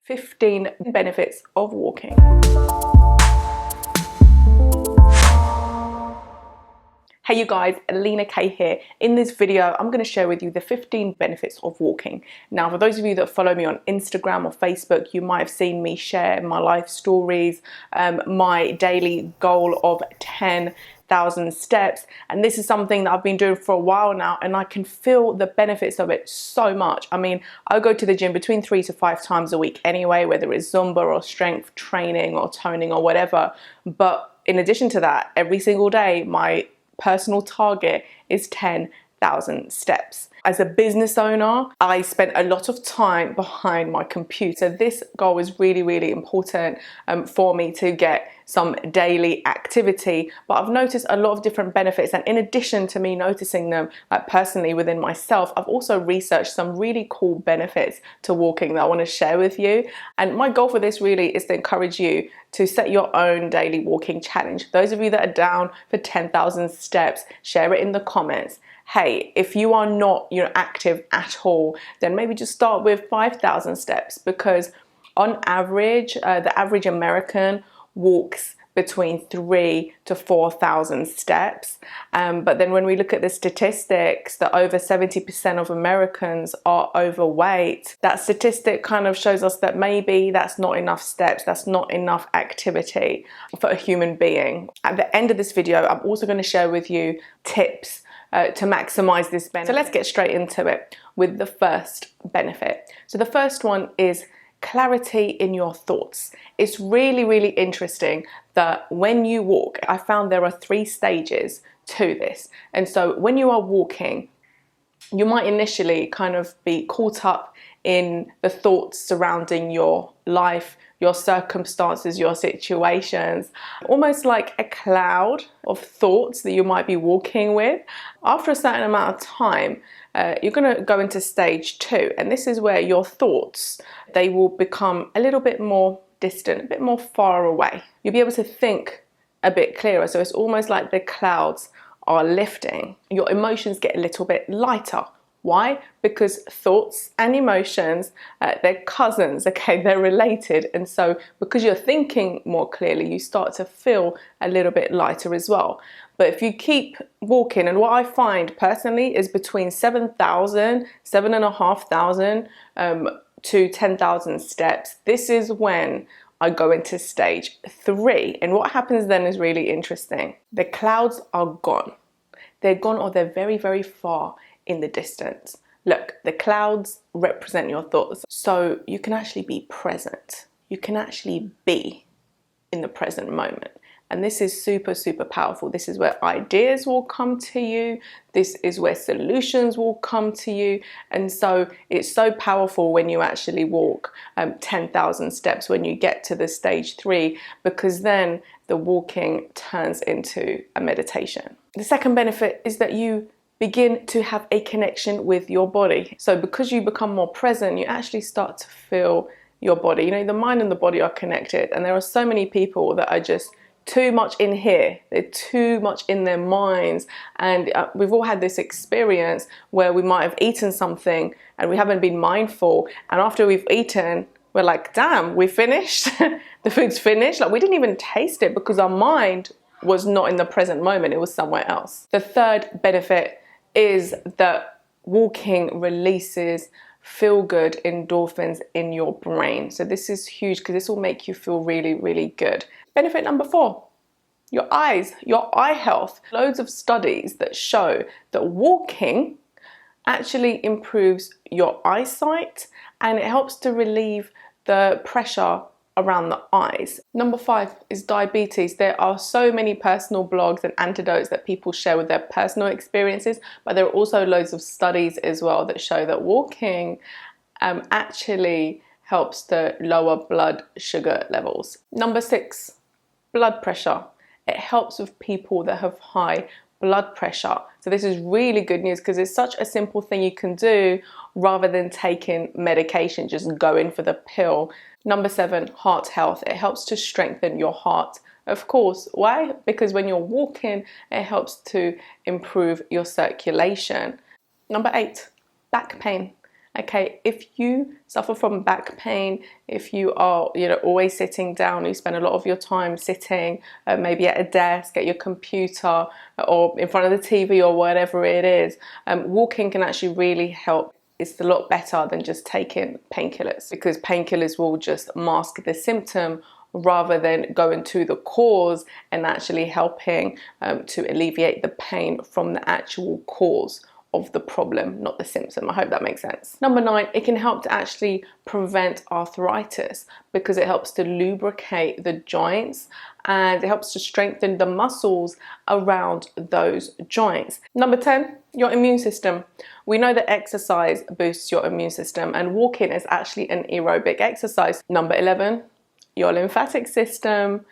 15 benefits of walking. Hey you guys, Lena K here. In this video, I'm going to share with you the 15 benefits of walking. Now, for those of you that follow me on Instagram or Facebook, you might have seen me share my life stories, my daily goal of 10,000 steps. And this is something that I've been doing for a while now, and I can feel the benefits of it so much. I mean, I go to the gym between 3 to 5 times a week anyway, whether it's Zumba or strength training or toning or whatever. But in addition to that, every single day, my personal target is 10,000 steps. As a business owner, I spent a lot of time behind my computer. This goal is really important for me to get some daily activity. But I've noticed a lot of different benefits, and in addition to me noticing them personally within myself, I've also researched some really cool benefits to walking that I want to share with you. And my goal for this really is to encourage you to set your own daily walking challenge. Those of you that are down for 10,000 steps, share it in the comments. Hey, if you are not active at all, then maybe just start with 5,000 steps, because on average, the average American walks between 3 to 4,000 steps. But then when we look at the statistics, that over 70% of Americans are overweight, that statistic kind of shows us that maybe that's not enough steps, that's not enough activity for a human being. At the end of this video, I'm also going to share with you tips to maximize this benefit. So let's get straight into it with the first benefit. So the first one is clarity in your thoughts. It's really interesting that when you walk, I found there are 3 stages to this. And so when you are walking, you might initially kind of be caught up in the thoughts surrounding your life, your circumstances, your situations, almost like a cloud of thoughts that you might be walking with. After a certain amount of time, you're going to go into stage 2, and this is where your thoughts, they will become a little bit more distant, a bit more far away. You'll be able to think a bit clearer. So it's almost like the clouds are lifting. Your emotions get a little bit lighter. Why? Because thoughts and emotions, they're cousins, okay? They're related. And so because you're thinking more clearly, you start to feel a little bit lighter as well. But if you keep walking, and what I find personally is between 7,000, 7,500 to 10,000 steps, this is when I go into stage 3. And what happens then is really interesting. The clouds are gone. They're gone, or they're very far in the distance. Look, the clouds represent your thoughts. So you can actually be present. You can actually be in the present moment. And this is super powerful. This is where ideas will come to you. This is where solutions will come to you. And so it's so powerful when you actually walk 10,000 steps, when you get to the stage 3, because then the walking turns into a meditation. The second benefit is that you begin to have a connection with your body. So because you become more present, you actually start to feel your body. The mind and the body are connected, and there are so many people that are just too much in here. They're too much in their minds, and we've all had this experience where we might have eaten something and we haven't been mindful, and after we've eaten, we're like, damn, we finished. The food's finished. Like, we didn't even taste it because our mind was not in the present moment. It was somewhere else. The third benefit is that walking releases feel-good endorphins in your brain. So this is huge, because this will make you feel really good. Benefit number 4, your eyes, your eye health. Loads of studies that show that walking actually improves your eyesight, and it helps to relieve the pressure around the eyes. Number 5 is diabetes. There are so many personal blogs and antidotes that people share with their personal experiences, but there are also loads of studies as well that show that walking actually helps to lower blood sugar levels. Number 6, blood pressure. It helps with people that have high blood pressure. So this is really good news, because it's such a simple thing you can do rather than taking medication, just going for the pill. Number 7, heart health. It helps to strengthen your heart. Of course, why? Because when you're walking, it helps to improve your circulation. Number 8, back pain. Okay, if you suffer from back pain, if you are, always sitting down, you spend a lot of your time sitting, maybe at a desk, at your computer, or in front of the TV or whatever it is, walking can actually really help. It's a lot better than just taking painkillers, because painkillers will just mask the symptom rather than going to the cause and actually helping to alleviate the pain from the actual cause of the problem, not the symptom. I hope that makes sense. Number 9, it can help to actually prevent arthritis because it helps to lubricate the joints and it helps to strengthen the muscles around those joints. Number 10, your immune system. We know that exercise boosts your immune system, and walking is actually an aerobic exercise. Number 11, your lymphatic system.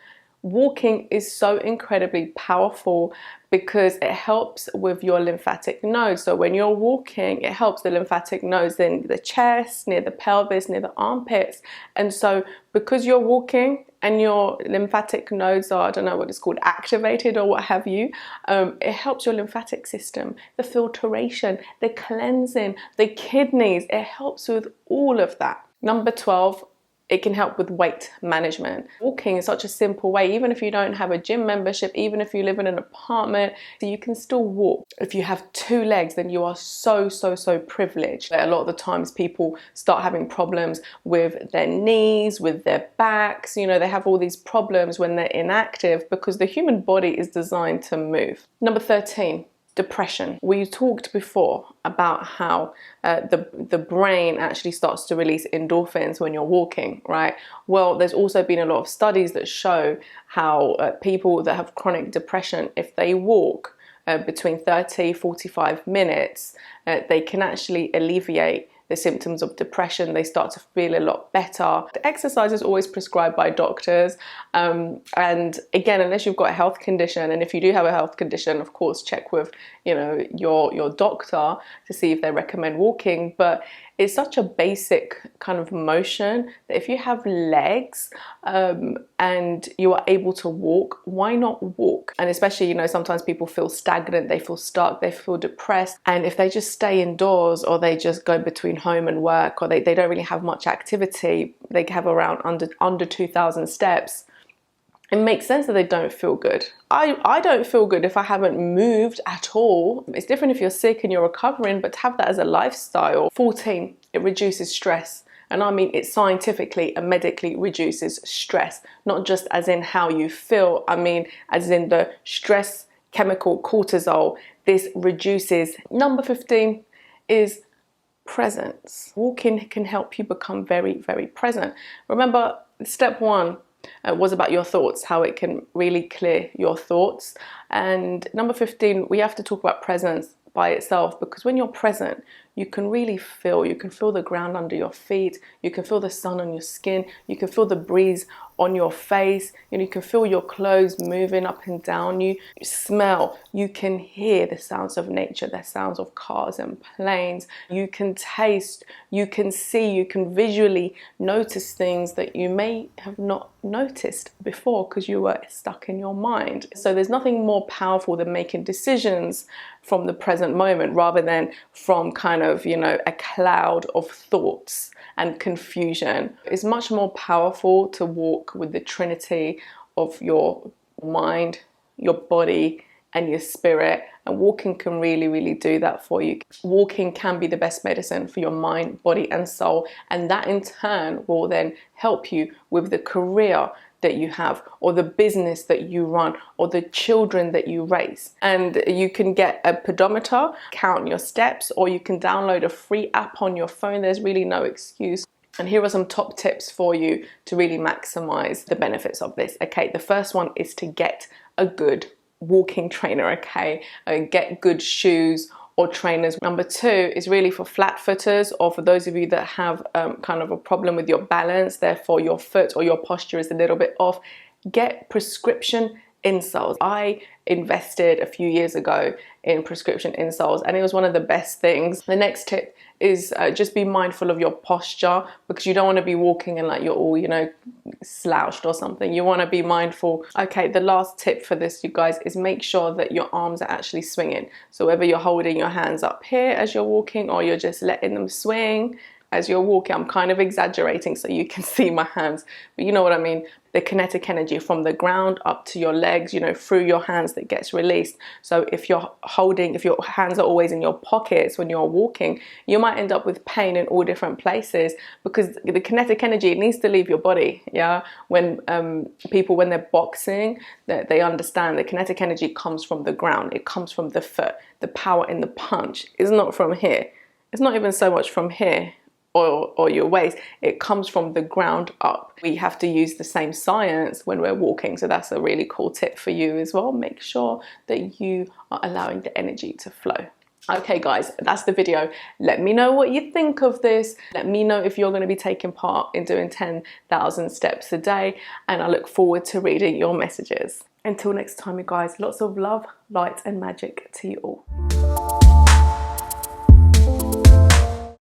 Walking is so incredibly powerful because it helps with your lymphatic nodes. So when you're walking, it helps the lymphatic nodes in the chest, near the pelvis, near the armpits. And so because you're walking and your lymphatic nodes are, I don't know what it's called, activated or what have you, it helps your lymphatic system, the filtration, the cleansing, the kidneys. It helps with all of that. Number 12, it can help with weight management. Walking is such a simple way, even if you don't have a gym membership, even if you live in an apartment, you can still walk. If you have 2 legs, then you are so privileged. A lot of the times people start having problems with their knees, with their backs, they have all these problems when they're inactive because the human body is designed to move. Number 13, depression. We talked before about how the brain actually starts to release endorphins when you're walking, right? Well, there's also been a lot of studies that show how people that have chronic depression, if they walk between 30-45 minutes, they can actually alleviate the symptoms of depression. They start to feel a lot better. The exercise is always prescribed by doctors. And again, unless you've got a health condition, and if you do have a health condition, of course, check with, your doctor to see if they recommend walking. But it's such a basic kind of motion that if you have legs and you are able to walk, why not walk? And especially, sometimes people feel stagnant, they feel stuck, they feel depressed. And if they just stay indoors or they just go between home and work, or they don't really have much activity, they have around under 2,000 steps, it makes sense that they don't feel good. I don't feel good if I haven't moved at all. It's different if you're sick and you're recovering, but to have that as a lifestyle. 14, it reduces stress. And I mean, it scientifically and medically reduces stress, not just as in how you feel. I mean, as in the stress chemical cortisol, this reduces. Number 15 is presence. Walking can help you become very present. Remember, step 1 was about your thoughts, how it can really clear your thoughts. And number 15, we have to talk about presence by itself, because when you're present, you can really feel, you can feel the ground under your feet, you can feel the sun on your skin, you can feel the breeze on your face, you can feel your clothes moving up and down you, smell, you can hear the sounds of nature, the sounds of cars and planes, you can taste, you can see, you can visually notice things that you may have not noticed before because you were stuck in your mind. So there's nothing more powerful than making decisions from the present moment rather than from kind of, a cloud of thoughts and confusion. It's much more powerful to walk with the trinity of your mind, your body, and your spirit. And walking can really do that for you. Walking can be the best medicine for your mind, body, and soul. And that in turn will then help you with the career that you have, or the business that you run, or the children that you raise. And you can get a pedometer, count your steps, or you can download a free app on your phone. There's really no excuse. And here are some top tips for you to really maximize the benefits of this. Okay, the first one is to get a good walking trainer, okay? Get good shoes or trainers. Number 2 is really for flat footers, or for those of you that have kind of a problem with your balance, therefore your foot or your posture is a little bit off. Get prescription insoles. I invested a few years ago in prescription insoles and it was one of the best things. The next tip is just be mindful of your posture, because you don't want to be walking and like you're all, slouched or something. You want to be mindful. Okay, the last tip for this, you guys, is make sure that your arms are actually swinging. So whether you're holding your hands up here as you're walking or you're just letting them swing as you're walking, I'm kind of exaggerating so you can see my hands, but you know what I mean. The kinetic energy from the ground up to your legs, you know, through your hands that gets released. So if your hands are always in your pockets when you're walking, you might end up with pain in all different places because the kinetic energy, it needs to leave your body. Yeah, when people, when they're boxing, they understand the kinetic energy comes from the ground. It comes from the foot. The power in the punch is not from here. It's not even so much from here or your waist. It comes from the ground up. We have to use the same science when we're walking, so that's a really cool tip for you as well. Make sure that you are allowing the energy to flow. Okay guys, that's the video. Let me know what you think of this. Let me know if you're going to be taking part in doing 10,000 steps a day, and I look forward to reading your messages. Until next time, you guys, lots of love, light and magic to you all.